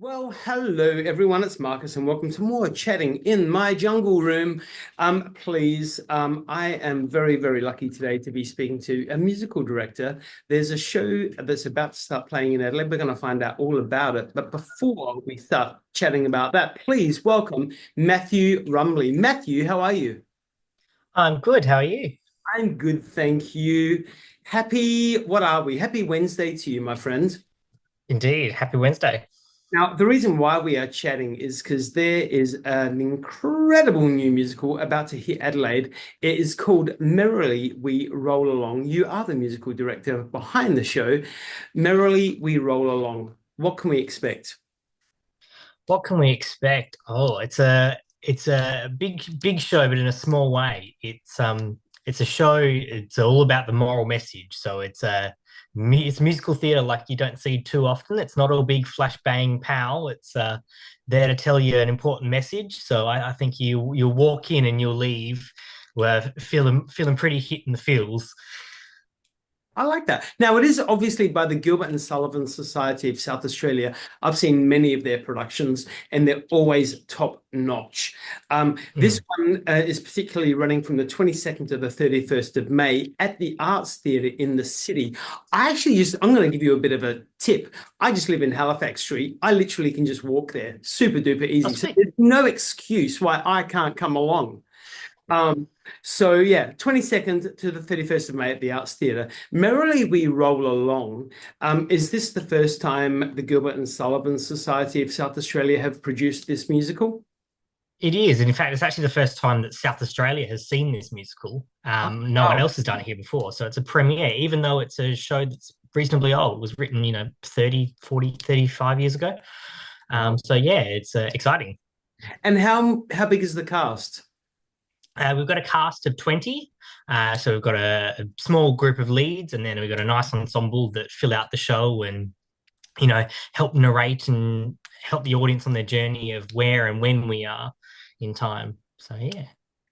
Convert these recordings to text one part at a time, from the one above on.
Well, hello everyone, it's Marcus and welcome to more chatting in my jungle room. I am very, very lucky today to be speaking to a musical director. There's a show that's about to start playing in Adelaide. We're going to find out all about it. But before we start chatting about that, please welcome Matthew Rumley. Matthew, how are you? I'm good. How are you? I'm good, thank you. What are we? Happy Wednesday to you, my friend. Indeed. Happy Wednesday. Now, the reason why we are chatting is because there is an incredible new musical about to hit Adelaide. It is called Merrily We Roll Along. You are the musical director behind the show. Merrily We Roll Along. What can we expect? What can we expect? It's a big show, but in a small way. It's a show. It's all about the moral message. So it's musical theatre like you don't see too often. It's not all big flash bang pow. It's there to tell you an important message. So I think you'll walk in and you'll leave, feeling pretty hit in the feels. I like that. Now, it is obviously by the Gilbert and Sullivan Society of South Australia. I've seen many of their productions, and they're always top notch. This Mm. one is particularly running from the 22nd to the 31st of May at the Arts Theatre in the city. I'm going to give you a bit of a tip. I just live in Halifax Street. I literally can just walk there, super duper Oh, easy. So sweet. there's no excuse why I can't come along. Um, so yeah, 22nd to the 31st of May at the Arts Theatre. Merrily We Roll Along. Is this the first time the Gilbert and Sullivan Society of South Australia have produced this musical? It is. And in fact, it's actually the first time that South Australia has seen this musical. Oh, No one wow. else has done it here before. So it's a premiere, even though it's a show that's reasonably old. It was written, 30, 40, 35 years ago. So yeah, it's exciting. And how big is the cast? We've got a cast of 20. So we've got a small group of leads, and then we've got a nice ensemble that fill out the show and, help narrate and help the audience on their journey of where and when we are in time. So yeah.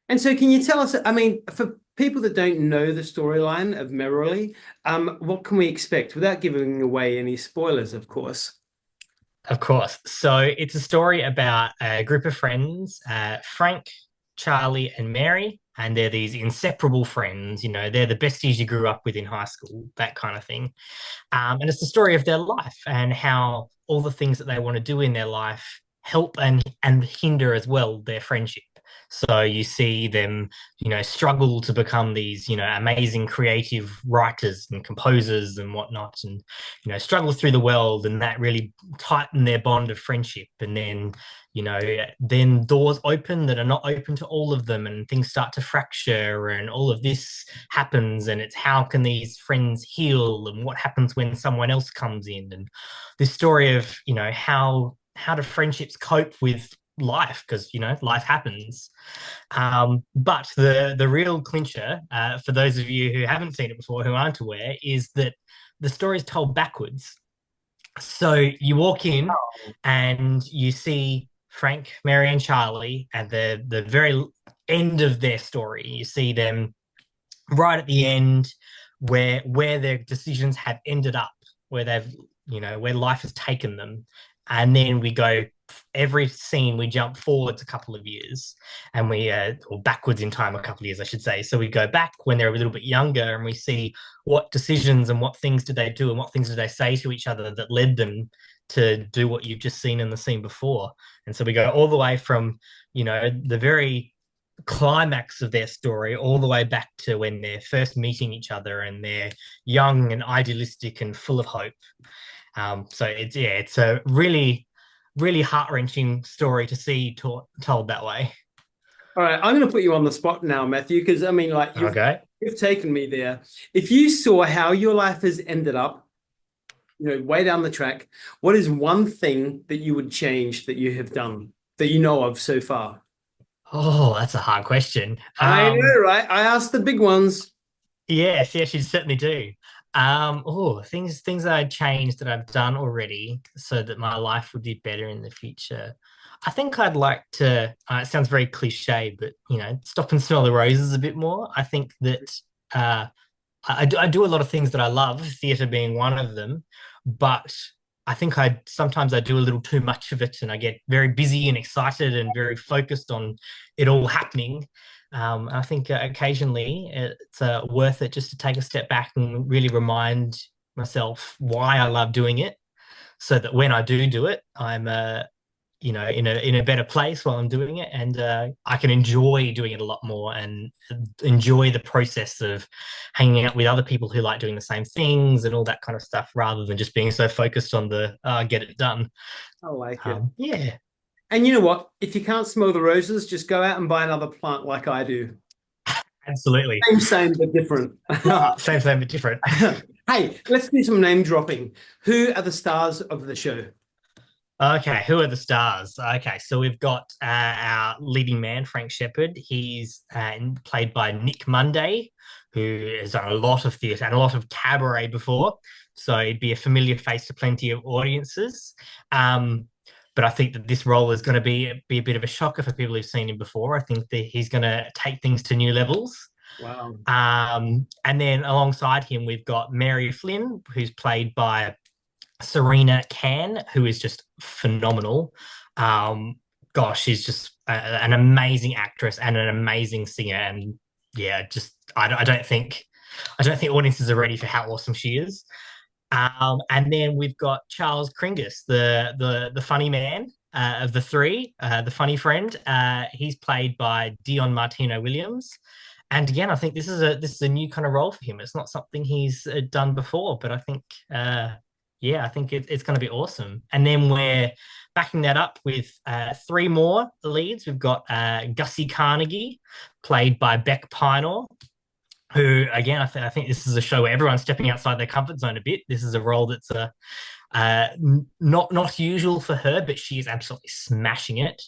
And so can you tell us, I mean, for people that don't know the storyline of Merrily, what can we expect without giving away any spoilers, of course? Of course. So it's a story about a group of friends, Frank, Charlie, and Mary, and they're these inseparable friends. They're the besties you grew up with in high school, that kind of thing. And it's the story of their life and how all the things that they want to do in their life help and hinder as well their friendship. So you see them, struggle to become these, amazing creative writers and composers and whatnot, and struggle through the world, and that really tighten their bond of friendship. And then, then doors open that are not open to all of them, and things start to fracture, and all of this happens. And it's how can these friends heal, and what happens when someone else comes in, and this story of how do friendships cope with life, because life happens. But the real clincher, for those of you who haven't seen it before, who aren't aware, is that the story is told backwards. So you walk in and you see Frank, Mary, and Charlie at the very end of their story. You see them right at the end, where their decisions have ended up, where they've where life has taken them. And then we go, every scene we jump forwards a couple of years, and or backwards in time a couple of years, I should say. So we go back when they're a little bit younger, and we see what decisions and what things did they do and what things did they say to each other that led them to do what you've just seen in the scene before. And so we go all the way from the very climax of their story all the way back to when they're first meeting each other, and they're young and idealistic and full of hope. So it's a really, really heart-wrenching story to see told that way. All right, I'm going to put you on the spot now, Matthew, because I mean, like Okay. you've taken me there. If you saw how your life has ended up, way down the track, what is one thing that you would change that you have done that you know of so far? Oh, that's a hard question. I know, right? I asked the big ones. Yes, you certainly do. Things that I'd changed that I've done already so that my life would be better in the future. I think I'd like to, it sounds very cliche, but stop and smell the roses a bit more. I think that uh, I do a lot of things that I love, theatre being one of them, but I think I sometimes I do a little too much of it, and I get very busy and excited and very focused on it all happening. I think occasionally it's worth it just to take a step back and really remind myself why I love doing it, so that when I do it, I'm in a better place while I'm doing it, and I can enjoy doing it a lot more and enjoy the process of hanging out with other people who like doing the same things and all that kind of stuff, rather than just being so focused on the get it done. I like it. Yeah, And you know what? If you can't smell the roses, just go out and buy another plant like I do. absolutely. Same, but different. Same, but different. Hey, let's do some name dropping. Who are the stars of the show? Okay, who are the stars? Okay, so we've got our leading man, Frank Shepard. He's played by Nick Monday, who has done a lot of theatre and a lot of cabaret before. So he'd be a familiar face to plenty of audiences. Um, but I think that this role is going to be a bit of a shocker for people who've seen him before. I think that he's going to take things to new levels. Wow. And then alongside him, we've got Mary Flynn, who's played by Serena Can, who is just phenomenal. Gosh, she's just an amazing actress and an amazing singer. And yeah, just I don't think audiences are ready for how awesome she is. And then we've got Charles Kringus, the funny man of the three, the funny friend. He's played by Dion Martino Williams. And again, I think this is a new kind of role for him. It's not something he's done before, but I think yeah, I think it's going to be awesome. And then we're backing that up with three more leads. We've got Gussie Carnegie, played by Beck Pinor, who again I think this is a show where everyone's stepping outside their comfort zone a bit. This is a role that's not usual for her, but she is absolutely smashing it.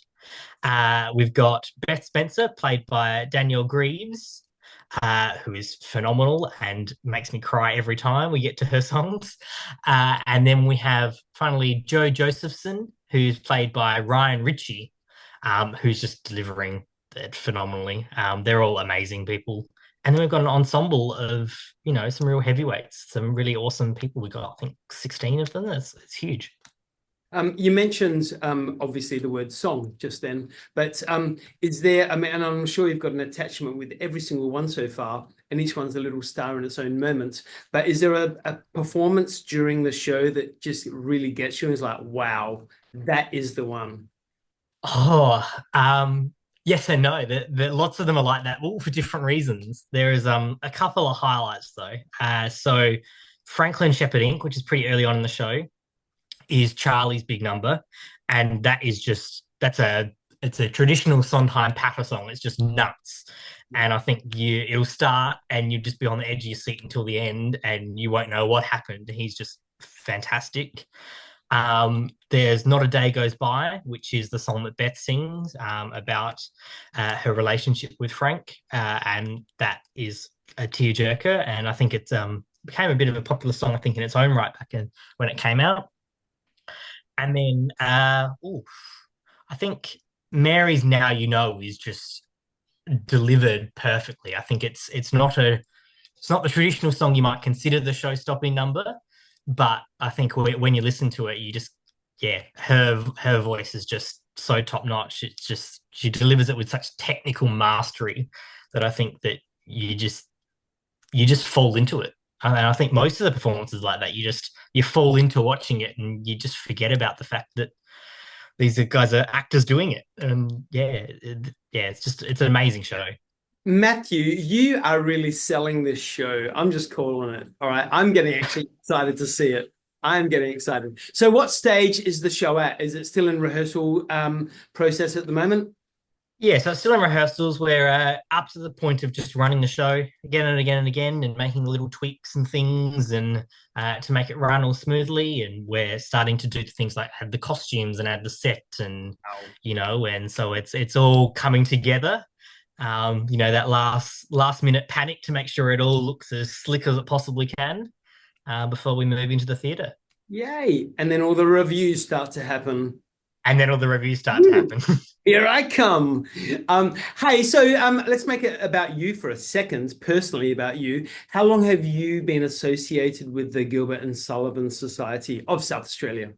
We've got Beth Spencer, played by Danielle Greaves, who is phenomenal and makes me cry every time we get to her songs. And then we have finally Joe Josephson, who's played by Ryan Ritchie, who's just delivering it phenomenally. They're all amazing people. And then we've got an ensemble of, some real heavyweights, some really awesome people. We've got, I think, 16 of them. It's huge. You mentioned obviously the word song just then, but is there, and I'm sure you've got an attachment with every single one so far, and each one's a little star in its own moment, but is there a performance during the show that just really gets you and is like, wow, that is the one? Oh, yes and no. Lots of them are like that, all for different reasons. There is a couple of highlights though. So Franklin Shepard Inc., which is pretty early on in the show, is Charlie's big number, and it's a traditional Sondheim patter song. It's just nuts, and I think it'll start and you'll just be on the edge of your seat until the end, and you won't know what happened. He's just fantastic. There's Not a Day Goes By, which is the song that Beth sings about her relationship with Frank, and that is a tearjerker, and I think it's became a bit of a popular song, I think, in its own right when it came out. And then, I think Mary's Now You Know is just delivered perfectly. I think it's not the traditional song you might consider the show-stopping number, but I think when you listen to it, her voice is just so top-notch. It's just she delivers it with such technical mastery that I think that you just fall into it. And I think most of the performances like that, you fall into watching it and you just forget about the fact that these guys are actors doing it. And it's an amazing show. Matthew, you are really selling this show. I'm just calling it. All right. I'm getting actually excited to see it. I'm getting excited. So what stage is the show at? Is it still in rehearsal process at the moment? Yeah, so it's still in rehearsals. We're up to the point of just running the show again and again and again and making little tweaks and things and to make it run all smoothly. And we're starting to do things like add the costumes and add the set and, and so it's all coming together. That last minute panic to make sure it all looks as slick as it possibly can before we move into the theatre. Yay. And then all the reviews start to happen. And then all the reviews start to happen. Here I come. Hey, so let's make it about you for a second, personally about you. How long have you been associated with the Gilbert and Sullivan Society of South Australia?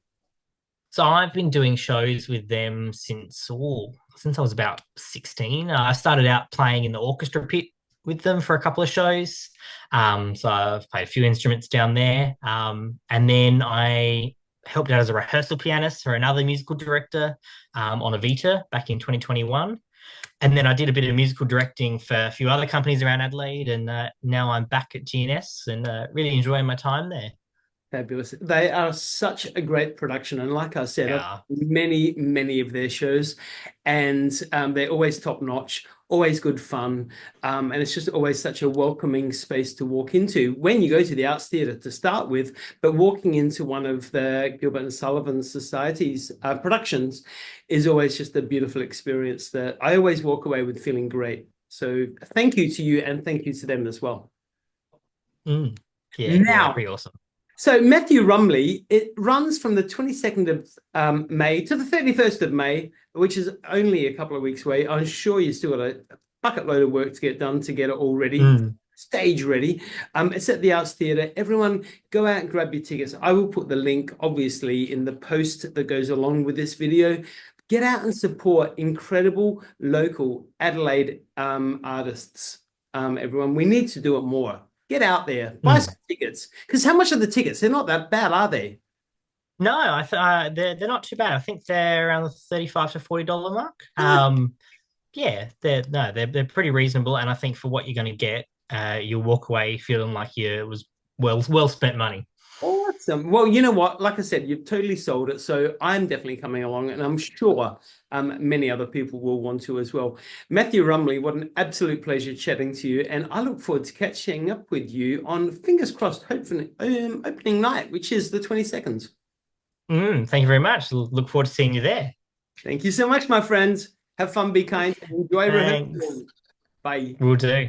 So I've been doing shows with them since I was about 16. I started out playing in the orchestra pit with them for a couple of shows. So I've played a few instruments down there. And then I helped out as a rehearsal pianist for another musical director on Avita back in 2021. And then I did a bit of musical directing for a few other companies around Adelaide. And now I'm back at GNS and really enjoying my time there. Fabulous. They are such a great production. And like I said, I've Yeah. many, many of their shows, and they're always top notch, always good fun. And it's just always such a welcoming space to walk into when you go to the Arts Theatre to start with. But walking into one of the Gilbert and Sullivan Society's productions is always just a beautiful experience that I always walk away with feeling great. So thank you to you, and thank you to them as well. Mm. Yeah, Now, pretty awesome. so Matthew Rumley, it runs from the 22nd of May to the 31st of May, which is only a couple of weeks away. I'm sure you still got a bucket load of work to get done to get it all ready, stage ready. It's at the Arts Theatre. Everyone go out and grab your tickets. I will put the link, obviously, in the post that goes along with this video. Get out and support incredible local Adelaide artists, everyone. We need to do it more. Get out there, buy some tickets. Because how much are the tickets? They're not that bad, are they? No, they're not too bad. I think they're around the $35 to $40 mark. Yeah, they're pretty reasonable, and I think for what you're going to get, you'll walk away feeling like it was well spent money. Awesome. Well, you know what? Like I said, you've totally sold it. So I'm definitely coming along, and I'm sure many other people will want to as well. Matthew Rumley, what an absolute pleasure chatting to you. And I look forward to catching up with you on, fingers crossed, hopefully opening night, which is the 22nd. Thank you very much. Look forward to seeing you there. Thank you so much, my friends. Have fun, be kind, and enjoy Thanks. rehearsal. Bye. Will do.